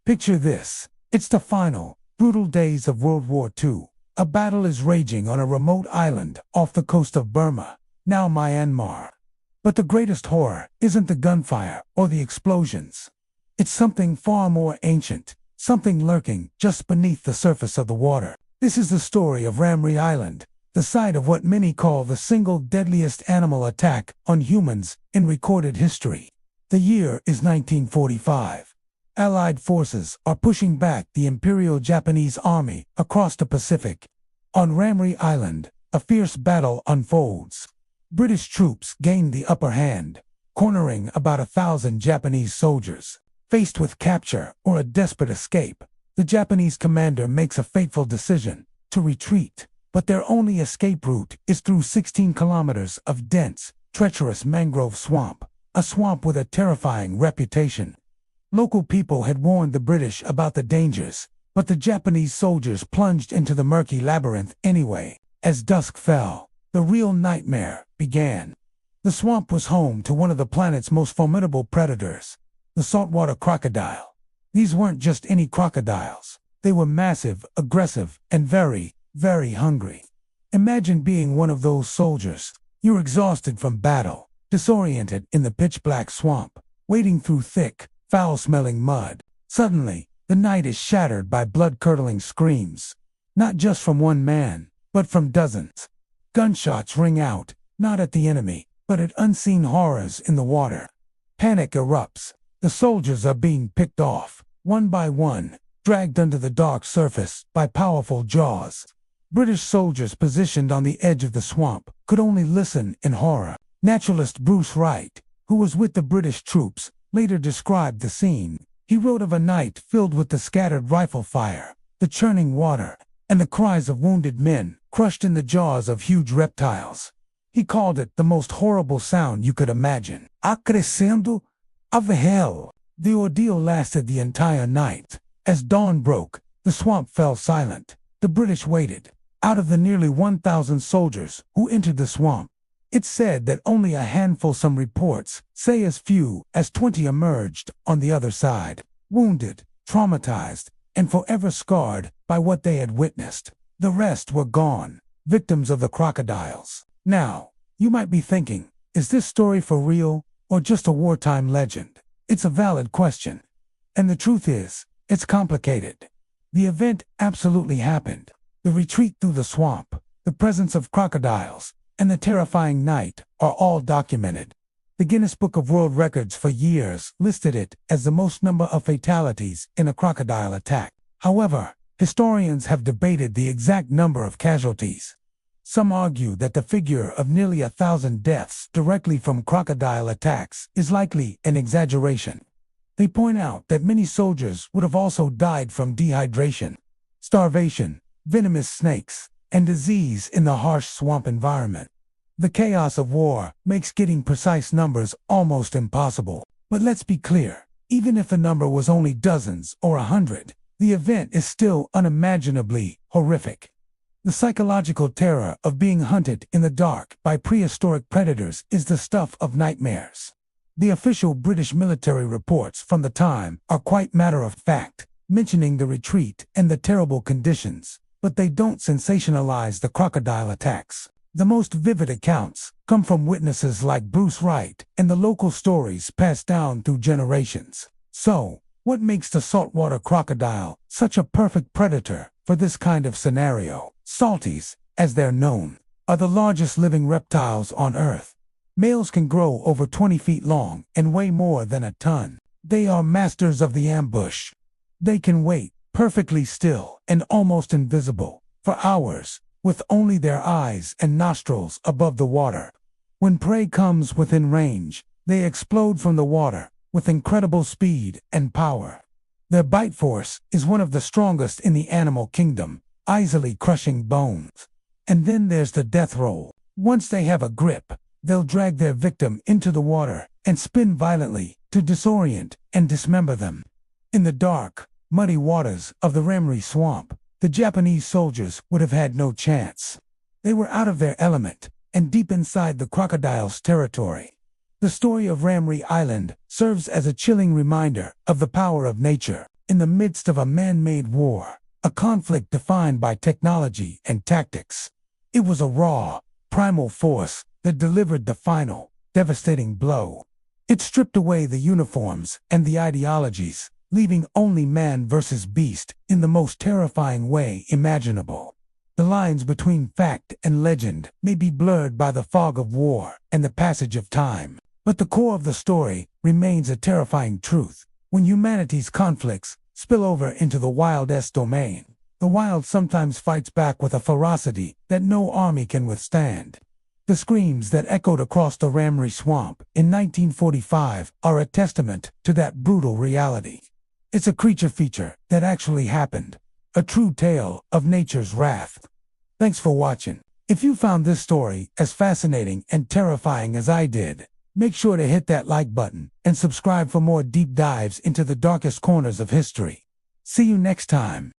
Picture this. It's the final, brutal days of World War II. A battle is raging on a remote island off the coast of Burma, now Myanmar. But the greatest horror isn't the gunfire or the explosions. It's something far more ancient, something lurking just beneath the surface of the water. This is the story of Ramree Island, the site of what many call the single deadliest animal attack on humans in recorded history. The year is 1945. Allied forces are pushing back the Imperial Japanese Army across the Pacific. On Ramree Island, a fierce battle unfolds. British troops gain the upper hand, cornering about 1,000 Japanese soldiers. Faced with capture or a desperate escape, the Japanese commander makes a fateful decision to retreat. But their only escape route is through 16 kilometers of dense, treacherous mangrove swamp, a swamp with a terrifying reputation. Local people had warned the British about the dangers, but the Japanese soldiers plunged into the murky labyrinth anyway. As dusk fell, the real nightmare began. The swamp was home to one of the planet's most formidable predators, the saltwater crocodile. These weren't just any crocodiles. They were massive, aggressive, and very, very hungry. Imagine being one of those soldiers. You're exhausted from battle, disoriented in the pitch-black swamp, wading through thick, foul-smelling mud. Suddenly, the night is shattered by blood-curdling screams. Not just from one man, but from dozens. Gunshots ring out, not at the enemy, but at unseen horrors in the water. Panic erupts. The soldiers are being picked off, one by one, dragged under the dark surface by powerful jaws. British soldiers positioned on the edge of the swamp could only listen in horror. Naturalist Bruce Wright, who was with the British troops, later described the scene. He wrote of a night filled with the scattered rifle fire, the churning water, and the cries of wounded men crushed in the jaws of huge reptiles. He called it the most horrible sound you could imagine. A crescendo of hell. The ordeal lasted the entire night. As dawn broke, the swamp fell silent. The British waited. Out of the nearly 1,000 soldiers who entered the swamp, it's said that only a handful, some reports say as few as 20, emerged on the other side, wounded, traumatized, and forever scarred by what they had witnessed. The rest were gone, victims of the crocodiles. Now, you might be thinking, is this story for real or just a wartime legend? It's a valid question. And the truth is, it's complicated. The event absolutely happened. The retreat through the swamp, the presence of crocodiles, and the terrifying night are all documented. The Guinness Book of World Records for years listed it as the most number of fatalities in a crocodile attack. However, historians have debated the exact number of casualties. Some argue that the figure of nearly 1,000 deaths directly from crocodile attacks is likely an exaggeration. They point out that many soldiers would have also died from dehydration, starvation, venomous snakes, and disease in the harsh swamp environment. The chaos of war makes getting precise numbers almost impossible. But let's be clear, even if the number was only dozens or 100, the event is still unimaginably horrific. The psychological terror of being hunted in the dark by prehistoric predators is the stuff of nightmares. The official British military reports from the time are quite matter-of-fact, mentioning the retreat and the terrible conditions, but they don't sensationalize the crocodile attacks. The most vivid accounts come from witnesses like Bruce Wright and the local stories passed down through generations. So, what makes the saltwater crocodile such a perfect predator for this kind of scenario? Salties, as they're known, are the largest living reptiles on Earth. Males can grow over 20 feet long and weigh more than a ton. They are masters of the ambush. They can wait perfectly still and almost invisible for hours, with only their eyes and nostrils above the water. When prey comes within range, they explode from the water with incredible speed and power. Their bite force is one of the strongest in the animal kingdom, easily crushing bones. And then there's the death roll. Once they have a grip, they'll drag their victim into the water and spin violently to disorient and dismember them. In the dark, muddy waters of the Ramree swamp, the Japanese soldiers would have had no chance. They were out of their element and deep inside the crocodile's territory. The story of Ramree Island serves as a chilling reminder of the power of nature. in the midst of a man-made war, a conflict defined by technology and tactics. It was a raw, primal force that delivered the final, devastating blow. It stripped away the uniforms and the ideologies, leaving only man versus beast in the most terrifying way imaginable. The lines between fact and legend may be blurred by the fog of war and the passage of time, but the core of the story remains a terrifying truth. When humanity's conflicts spill over into the wildest domain, the wild sometimes fights back with a ferocity that no army can withstand. The screams that echoed across the Ramree swamp in 1945 are a testament to that brutal reality. It's a creature feature that actually happened, a true tale of nature's wrath. Thanks for watching. If you found this story as fascinating and terrifying as I did, make sure to hit that like button and subscribe for more deep dives into the darkest corners of history. See you next time.